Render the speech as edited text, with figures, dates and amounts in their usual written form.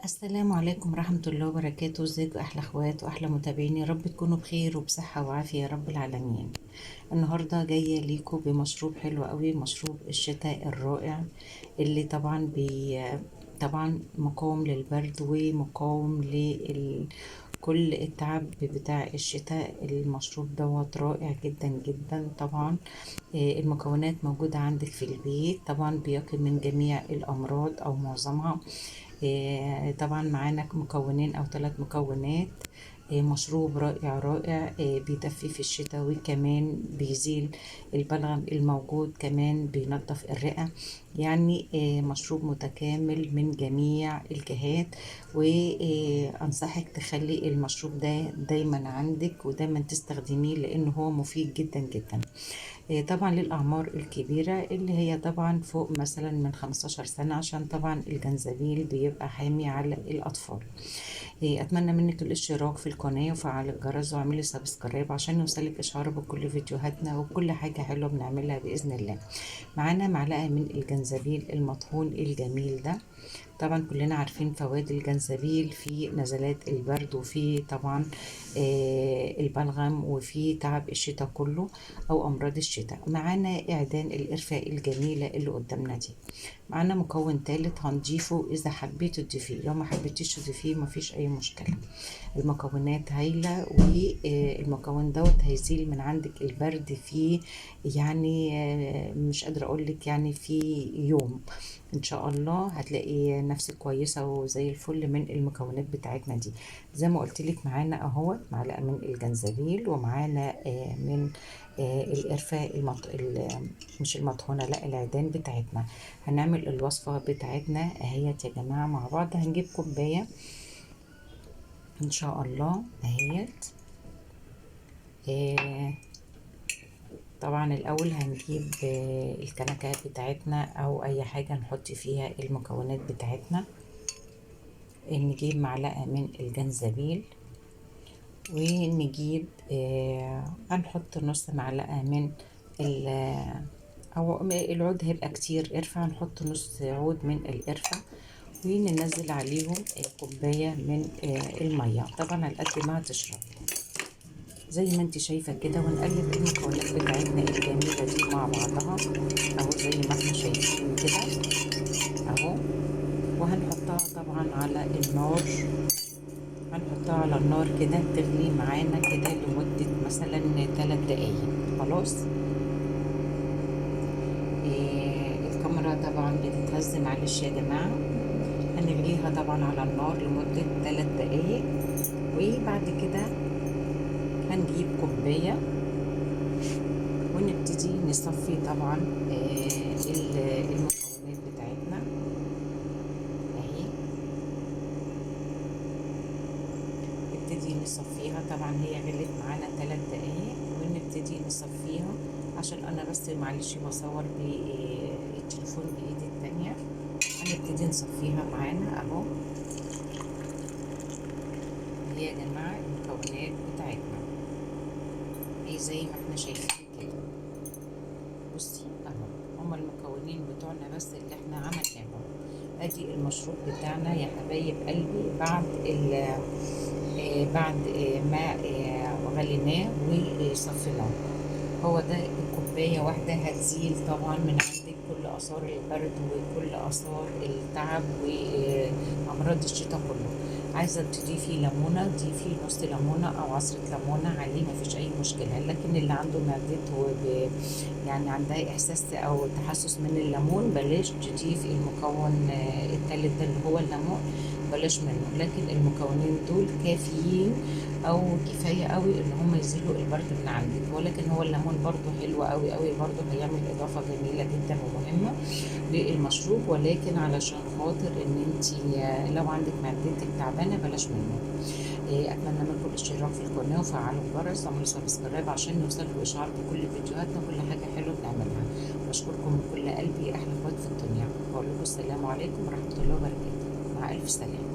السلام عليكم ورحمة الله وبركاته. ازيكم احلى اخوات واحلى متابعين؟ يا رب تكونوا بخير وبصحة وعافية يا رب العالمين. النهاردة جاية ليكم بمشروب حلو قوي، مشروب الشتاء الرائع اللي طبعا مقاوم للبرد ومقاوم كل التعب بتاع الشتاء. المشروب دوت رائع جدا جدا طبعا. المكونات موجودة عندك في البيت، طبعا بيقي من جميع الأمراض أو معظمها. طبعا معانا مكونين أو 3 مكونات. مشروب رائع رائع، بيدفي في الشتاء وكمان بيزيل البلغم الموجود، كمان بينظف الرئة. يعني مشروب متكامل من جميع الجهات، وأنصحك تخلي المشروب ده دايما عندك ودايما تستخدميه لأنه هو مفيد جدا جدا. طبعا للأعمار الكبيرة اللي هي طبعا فوق مثلا من 15 سنة، عشان طبعا الجنزبيل بيبقى حامي على الأطفال. أتمنى منك الاشتراك في القناة وفعل الجرس واعملي سبسكرايب عشان يوصلك إشعار بكل فيديوهاتنا وكل حاجة حلوة بنعملها بإذن الله. معانا معلقة من الجنزبيل المطحون الجميل ده. طبعا كلنا عارفين فوائد الجنزبيل في نزلات البرد، وفي طبعا البلغم، وفي تعب الشتاء كله او امراض الشتاء. معانا اعدان القرفة الجميلة اللي قدامنا دي. معانا مكون تالت هنضيفه اذا حبيتوا تضيفيه، لو ما حبيتيش تضيفيه مفيش اي مشكلة. المكونات هايلة، والمكون دوت هيزيل من عندك البرد في يعني مش قادرة اقولك يعني في يوم ان شاء الله هتلاقي نفسك كويسة وزي الفل من المكونات بتاعتنا دي. زي ما قلت لك معانا اهو معلقة من الجنزبيل، ومعانا من القرفة مش المطحونة، لا العيدان بتاعتنا. هنعمل الوصفة بتاعتنا اهيت يا جماعة مع بعض. هنجيب كوباية ان شاء الله اهيت. طبعا الاول هنجيب الكنكه بتاعتنا او اي حاجه نحط فيها المكونات بتاعتنا. نجيب معلقه من الجنزبيل، ونجيب هنحط نص معلقه من او العود هيبقى كتير قرفه، هنحط نص عود من القرفه، وننزل عليهم كوبايه من الميه طبعا على قد ما هتشرب زي ما انت شايفه كده. ونقلب المكونات بتاعتنا الجميله دي مع بعضها اهو زي ما احنا شايفين كده اهو. وهنحطها طبعا على النار، هنحطها على النار كده تغلي معانا كده لمده مثلا 3 دقايق. خلاص. الكاميرا طبعا بتتهز معلش يا جماعه. هنغليها طبعا على النار لمده 3 دقايق، وبعد كده هنجيب كوباية ونبتدي نصفي طبعا المكونات بتاعتنا اهي. نبتدي نصفيها، طبعا هي غلت معانا 3 دقايق، ونبتدي نصفيها عشان انا بس معلش بصور بالتليفون بايدي التانية. هنبتدي نصفيها معانا اهو. هي يا جماعة المكونات بتاعتنا ايه زي ما احنا شايفين كده. بصي اهو هما المكونين بتوعنا بس اللي احنا عملناهم. ادي المشروب بتاعنا يا حبايب قلبي بعد ما غليناه وصفيناه. هو ده الكوباية واحدة هتزيل طبعا من عندك كل آثار البرد وكل آثار التعب وأمراض الشتاء كله. عايزة تضيفي ليمونة ضيفي نص ليمونة أو عصرة ليمونة عليه، مفيش أي مشكلة. لكن اللي عنده معدته يعني عندها إحساس أو تحسس من الليمون بلاش تضيف المكون التالت ده اللي هو الليمون، بلاش منه. لكن المكونين دول كافيين او كفايه قوي ان هم يزيلوا البرد من عندك. ولكن هو الليمون برضو حلو قوي قوي، برضو هيعمل اضافه جميله جدا ومهمه للمشروب. ولكن علشان خاطر ان انت لو عندك معدتك تعبانه بلاش منه. اتمنى منكم الاشتراك في القناه وفعلوا الجرس واعملوا سبسكرايب عشان يوصلكوا اشعار بكل فيديوهاتنا وكل حاجه حلوه بنعملها. بشكركم من كل قلبي، احلى اخوات في الدنيا. بقول لكم السلام عليكم ورحمه الله وبركاته. مع الف سلامه.